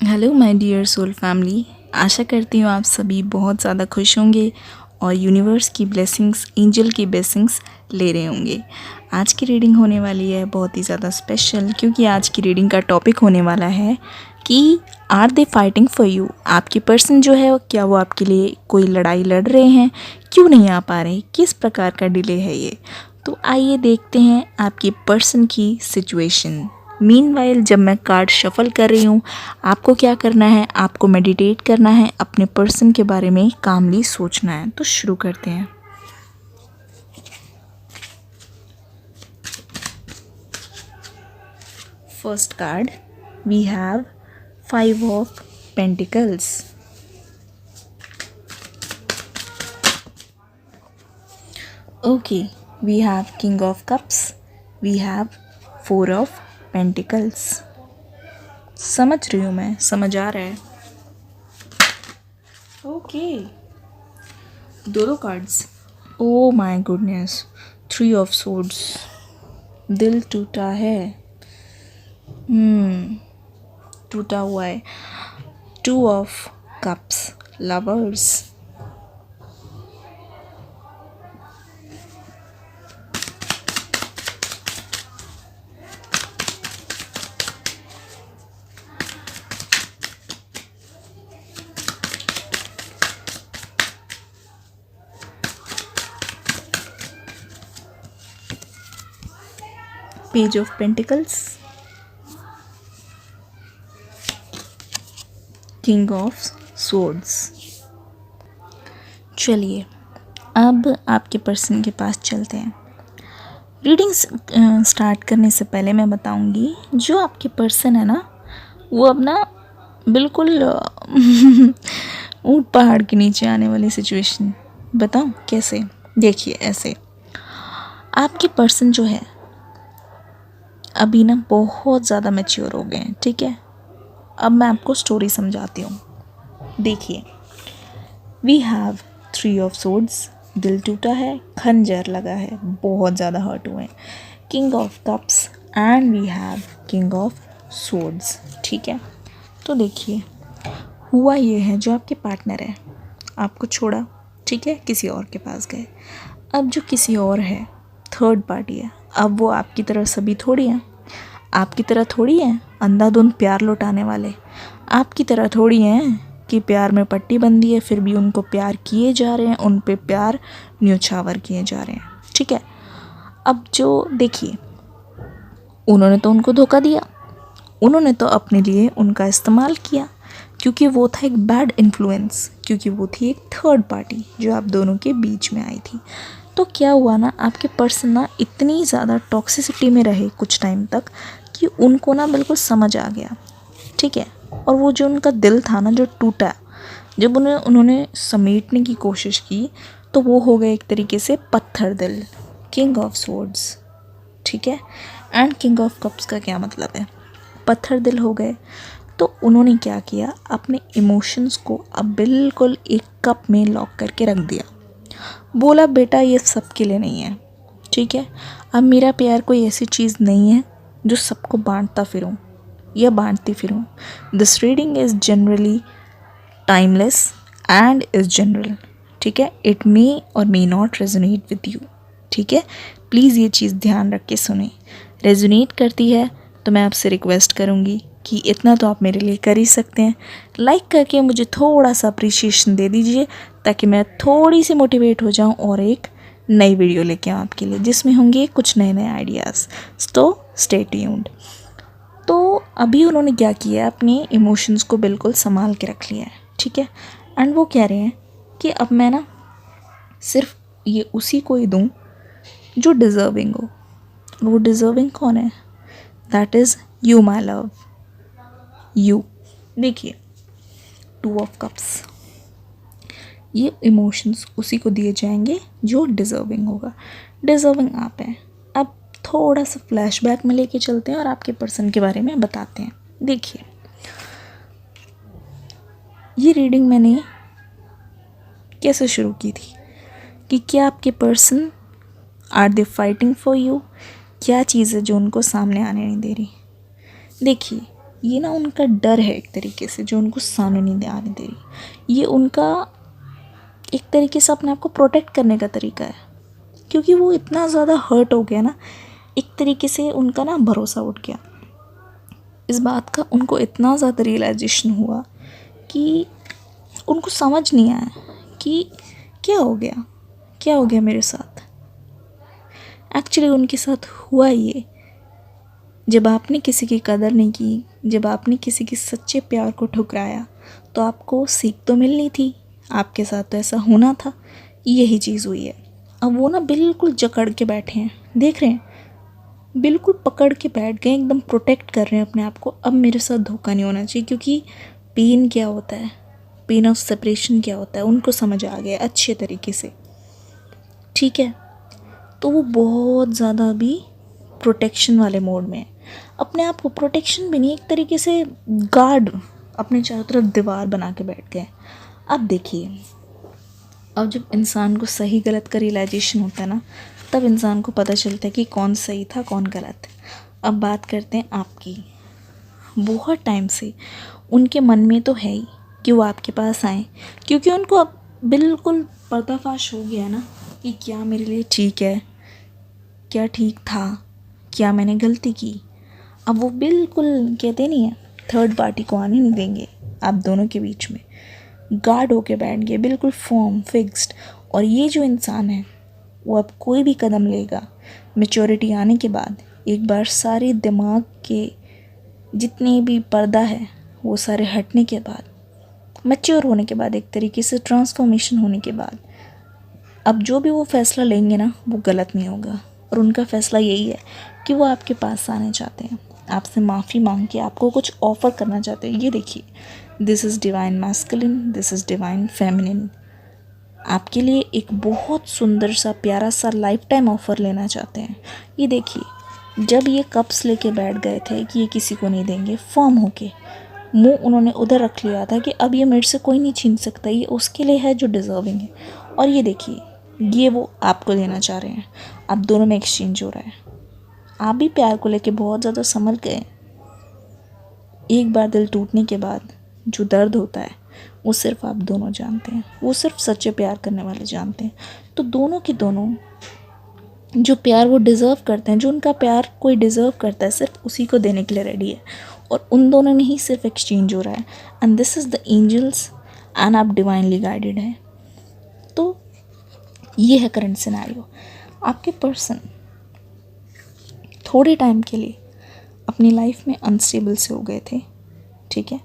Hello my dear soul family. आशा करती हूँ आप सभी बहुत ज़्यादा खुश होंगे और यूनिवर्स की ब्लेसिंग्स, एंजल की ब्लेसिंग्स ले रहे होंगे। आज की रीडिंग होने वाली है बहुत ही ज़्यादा स्पेशल, क्योंकि आज की रीडिंग का टॉपिक होने वाला है कि are they fighting for you. आपके पर्सन जो है क्या वो आपके लिए कोई लड़ाई लड़ रहे हैं, क्यों नहीं आ पा रहे, किस प्रकार का डिले है ये। तो आइए देखते हैं आपके पर्सन की सिचुएशन। मीनवाइल जब मैं कार्ड शफल कर रही हूँ, आपको क्या करना है, आपको मेडिटेट करना है, अपने पर्सन के बारे में कामली सोचना है। तो शुरू करते हैं। First card we have 5 of pentacles. Okay, we have king of cups, we have 4 of pentacles. समझ रही हूँ मैं, समझ आ रहा है। ओके, दो cards. Oh my goodness, 3 of swords. दिल टूटा है, टूटा हुआ है। 2 of cups, lovers. Page of pentacles, king of swords. चलिए अब आपके पर्सन के पास चलते हैं। रीडिंग स्टार्ट करने से पहले मैं बताऊंगी, जो आपके पर्सन है ना, वो अब ना बिल्कुल ऊंट पहाड़ के नीचे आने वाली सिचुएशन। बताऊं कैसे? देखिए ऐसे, आपके पर्सन जो है अभी ना बहुत ज़्यादा मैच्योर हो गए हैं, ठीक है। अब मैं आपको स्टोरी समझाती हूँ। देखिए, वी हैव 3 ऑफ सोर्ड्स, दिल टूटा है, खंजर लगा है, बहुत ज़्यादा हर्ट हुए हैं। King of cups and we have king of swords, ठीक है। तो देखिए, हुआ ये है, जो आपके पार्टनर है आपको छोड़ा, ठीक है, किसी और के पास गए। अब जो किसी और है, थर्ड पार्टी है, अब वो आपकी तरह सभी थोड़ी हैं, आपकी तरह थोड़ी हैं अंधाधुंध प्यार लौटाने वाले, आपकी तरह थोड़ी हैं कि प्यार में पट्टी बंधी है फिर भी उनको प्यार किए जा रहे हैं, उन पे प्यार न्योछावर किए जा रहे हैं, ठीक है। अब जो देखिए, उन्होंने तो उनको धोखा दिया, उन्होंने तो अपने लिए उनका इस्तेमाल किया, क्योंकि वो था एक बैड इन्फ्लुएंस, क्योंकि वो थी एक थर्ड पार्टी जो आप दोनों के बीच में आई थी। तो क्या हुआ ना, आपके पर्सन ना इतनी ज़्यादा टॉक्सिसिटी में रहे कुछ टाइम तक कि उनको ना बिल्कुल समझ आ गया, ठीक है। और वो जो उनका दिल था ना, जो टूटा, जब उन्होंने समेटने की कोशिश की तो वो हो गए एक तरीके से पत्थर दिल, किंग ऑफ सोर्ड्स, ठीक है। एंड किंग ऑफ कप्स का क्या मतलब है, पत्थर दिल हो गए। तो उन्होंने क्या किया, अपने इमोशंस को अब बिल्कुल एक कप में लॉक करके रख दिया। बोला बेटा ये सबके लिए नहीं है, ठीक है। अब मेरा प्यार कोई ऐसी चीज़ नहीं है जो सबको बांटता फिरूं या बांटती फिरूं। This reading is generally timeless and is general, ठीक है। इट मे और may not resonate with you, ठीक है। प्लीज़ ये चीज़ ध्यान रख के सुने। रेजोनेट करती है तो मैं आपसे रिक्वेस्ट करूँगी कि इतना तो आप मेरे लिए कर ही सकते हैं, लाइक करके मुझे थोड़ा सा अप्रिशिएशन दे दीजिए, ताकि मैं थोड़ी सी मोटिवेट हो जाऊं और एक नई वीडियो लेके आऊँ आपके लिए, जिसमें होंगे कुछ नए नए आइडियाज़। तो स्टे ट्यून्ड। तो अभी उन्होंने क्या किया है, अपने इमोशंस को बिल्कुल संभाल के रख लिया है, ठीक है। एंड वो कह रहे हैं कि अब मैं ना सिर्फ ये उसी को ही दूँ जो डिज़र्विंग हो। वो डिज़र्विंग कौन है? That is you my love, you. देखिए, 2 ऑफ कप्स, ये इमोशंस उसी को दिए जाएंगे जो डिज़र्विंग होगा। डिज़र्विंग आप हैं। अब थोड़ा सा फ्लैशबैक में लेके चलते हैं और आपके पर्सन के बारे में बताते हैं। देखिए, ये रीडिंग मैंने कैसे शुरू की थी कि क्या आपके person are they fighting for you, क्या चीज़ है जो उनको सामने आने नहीं दे रही। देखिए, ये ना उनका डर है एक तरीके से, जो उनको सामने नहीं आने दे रही। ये उनका एक तरीके से अपने आप को प्रोटेक्ट करने का तरीका है, क्योंकि वो इतना ज़्यादा हर्ट हो गया ना, एक तरीके से उनका ना भरोसा उठ गया। इस बात का उनको इतना ज़्यादा रियलाइजेशन हुआ कि उनको समझ नहीं आया कि क्या हो गया मेरे साथ। एक्चुअली उनके साथ हुआ ये, जब आपने किसी की कदर नहीं की, जब आपने किसी के सच्चे प्यार को ठुकराया, तो आपको सीख तो मिलनी थी, आपके साथ तो ऐसा होना था। यही चीज़ हुई है। अब वो ना बिल्कुल जकड़ के बैठे हैं, देख रहे हैं, बिल्कुल पकड़ के बैठ गए, एकदम प्रोटेक्ट कर रहे हैं अपने आप को। अब मेरे साथ धोखा नहीं होना चाहिए, क्योंकि पेन क्या होता है, पेन ऑफ सेपरेशन क्या होता है, उनको समझ आ गया अच्छे तरीके से। ठीक है, तो वो बहुत ज़्यादा अभी प्रोटेक्शन वाले मोड में है। अपने आप को प्रोटेक्शन भी नहीं, एक तरीके से गार्ड, अपने चारों तरफ दीवार बना के बैठ गए। अब देखिए, अब जब इंसान को सही गलत का रियलाइजेशन होता है ना, तब इंसान को पता चलता है कि कौन सही था कौन गलत। अब बात करते हैं आपकी। बहुत टाइम से उनके मन में तो है ही कि वो आपके पास आए, क्योंकि उनको अब बिल्कुल पर्दाफाश हो गया ना कि क्या मेरे लिए ठीक है, क्या ठीक था, क्या मैंने गलती की। अब वो बिल्कुल कहते नहीं है, थर्ड पार्टी को आने नहीं देंगे आप दोनों के बीच में। गार्ड होके बैठ गए, बिल्कुल फॉर्म फिक्स्ड। और ये जो इंसान है, वो अब कोई भी कदम लेगा मैच्योरिटी आने के बाद, एक बार सारे दिमाग के जितने भी पर्दा है वो सारे हटने के बाद, मैच्योर होने के बाद, एक तरीके से ट्रांसफॉर्मेशन होने के बाद, अब जो भी वो फैसला लेंगे ना, वो गलत नहीं होगा। और उनका फैसला यही है कि वो आपके पास आने चाहते हैं, आपसे माफ़ी मांग के आपको कुछ ऑफ़र करना चाहते हैं। ये देखिए, this is divine masculine, this is divine feminine. आपके लिए एक बहुत सुंदर सा प्यारा सा लाइफ टाइम ऑफ़र लेना चाहते हैं। ये देखिए, जब ये कप्स लेके बैठ गए थे कि ये किसी को नहीं देंगे, फॉर्म होके मुंह उन्होंने उधर रख लिया था कि अब ये मेरे से कोई नहीं छीन सकता, ये उसके लिए है जो डिज़र्विंग है। और ये देखिए, ये वो आपको देना चाह रहे हैं। अब दोनों में एक्सचेंज हो रहा है। आप भी प्यार को लेके बहुत ज़्यादा संभल गए। एक बार दिल टूटने के बाद जो दर्द होता है, वो सिर्फ आप दोनों जानते हैं, वो सिर्फ सच्चे प्यार करने वाले जानते हैं। तो दोनों के दोनों जो प्यार वो डिज़र्व करते हैं, जो उनका प्यार कोई डिज़र्व करता है, सिर्फ उसी को देने के लिए रेडी है। और उन दोनों में ही सिर्फ एक्सचेंज हो रहा है। And this is the angels, and आप डिवाइनली गाइडेड हैं। तो ये है करंट सिनेरियो। आपके पर्सन थोड़े टाइम के लिए अपनी लाइफ में अनस्टेबल से हो गए थे। ठीक है,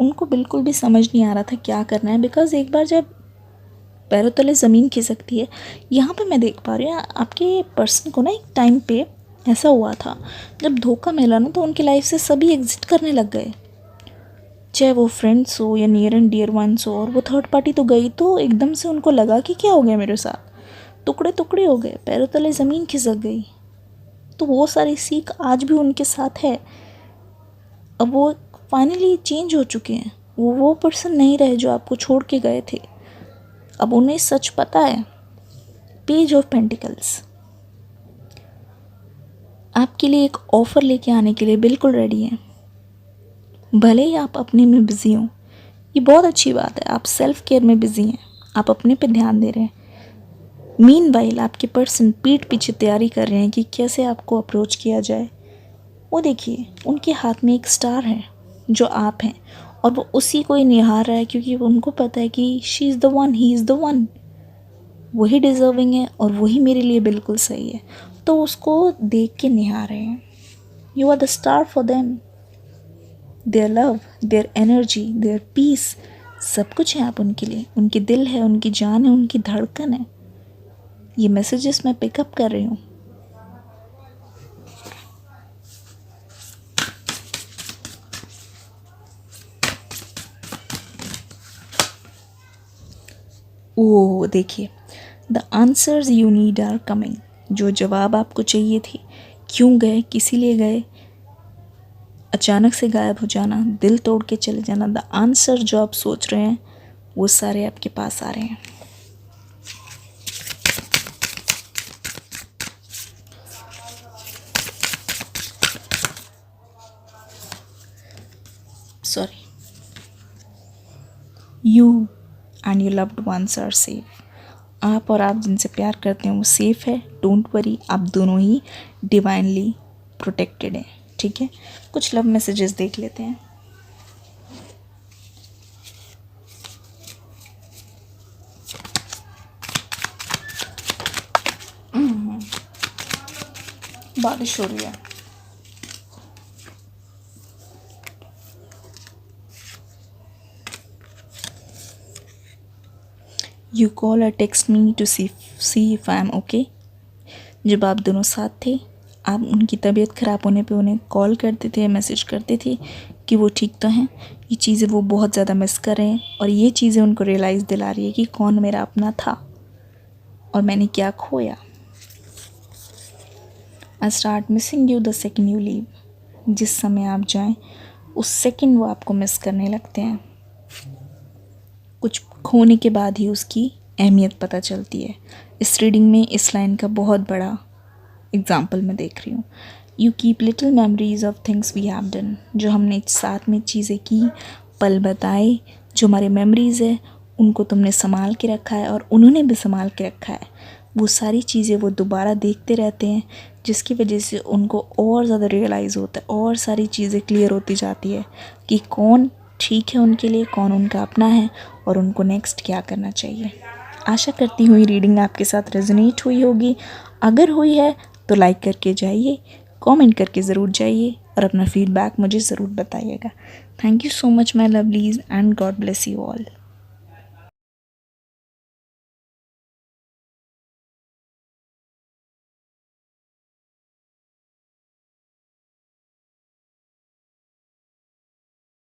उनको बिल्कुल भी समझ नहीं आ रहा था क्या करना है, बिकॉज़ एक बार जब पैरों तले ज़मीन खिसकती है, यहाँ पे मैं देख पा रही हूँ आपके पर्सन को ना, एक टाइम पे ऐसा हुआ था जब धोखा मिला ना, तो उनकी लाइफ से सभी एग्जिट करने लग गए, चाहे वो फ्रेंड्स हो या नियर एंड डियर वंस हो। और वो थर्ड पार्टी तो गई, तो एकदम से उनको लगा कि क्या हो गया मेरे साथ, टुकड़े टुकड़े हो गए, पैरों तले ज़मीन खिसक गई। तो वो सारी सीख आज भी उनके साथ है। अब वो फाइनली चेंज हो चुके हैं, वो पर्सन नहीं रहे जो आपको छोड़ के गए थे। अब उन्हें सच पता है। पेज ऑफ पेंटिकल्स आपके लिए एक ऑफ़र लेके आने के लिए बिल्कुल रेडी है। भले ही आप अपने में बिज़ी हों, ये बहुत अच्छी बात है, आप सेल्फ केयर में बिज़ी हैं, आप अपने पे ध्यान दे रहे हैं। मीनवाइल आपके पर्सन पीठ पीछे तैयारी कर रहे हैं कि कैसे आपको अप्रोच किया जाए। वो देखिए, उनके हाथ में एक स्टार है जो आप हैं, और वो उसी को ही निहार रहा है, क्योंकि उनको पता है कि she is the one, he is the one, वही डिज़र्विंग है और वही मेरे लिए बिल्कुल सही है। तो उसको देख के निहार रहे हैं। You are the star for them, their love, their energy, their peace, सब कुछ है आप उनके लिए। उनकी दिल है, उनकी जान है, उनकी धड़कन है। ये मैसेजेस मैं पिकअप कर रही हूँ। ओह देखिए, the answers you need are coming. जो जवाब आपको चाहिए थे, क्यों गए, किसी लिए गए, अचानक से गायब हो जाना, दिल तोड़ के चले जाना, द आंसर जो आप सोच रहे हैं, वो सारे आपके पास आ रहे हैं। Sorry, you and your loved ones are safe. आप और आप जिनसे प्यार करते हैं वो सेफ़ है, डोंट वरी, आप दोनों ही डिवाइनली प्रोटेक्टेड हैं। ठीक है, कुछ लव मैसेजेस देख लेते हैं। बारिश हो रही है। You call or text me to see if I am okay. जब आप दोनों साथ थे, आप उनकी तबीयत ख़राब होने पे उन्हें कॉल करते थे, मैसेज करते थे कि वो ठीक तो हैं। ये चीज़ें वो बहुत ज़्यादा मिस कर रहे हैं और ये चीज़ें उनको रियलाइज़ दिला रही है कि कौन मेरा अपना था और मैंने क्या खोया। I start missing you the second you leave. जिस समय आप जाएं उस सेकेंड वो आपको मिस करने लगते हैं। कुछ खोने के बाद ही उसकी अहमियत पता चलती है। इस रीडिंग में इस लाइन का बहुत बड़ा एग्जाम्पल मैं देख रही हूँ। You keep little memories of things we have done. जो हमने साथ में चीज़ें की, पल बताए, जो हमारे मेमोरीज़ है उनको तुमने संभाल के रखा है और उन्होंने भी संभाल के रखा है। वो सारी चीज़ें वो दोबारा देखते रहते हैं, जिसकी वजह से उनको और ज़्यादा रियलाइज़ होता है और सारी चीज़ें क्लियर होती जाती है कि कौन ठीक है उनके लिए, कौन उनका अपना है और उनको नेक्स्ट क्या करना चाहिए। आशा करती हूँ ये रीडिंग आपके साथ रेजोनेट हुई होगी। अगर हुई है तो लाइक करके जाइए, कमेंट करके ज़रूर जाइए और अपना फीडबैक मुझे ज़रूर बताइएगा। Thank you so much my lovelies and God bless you all.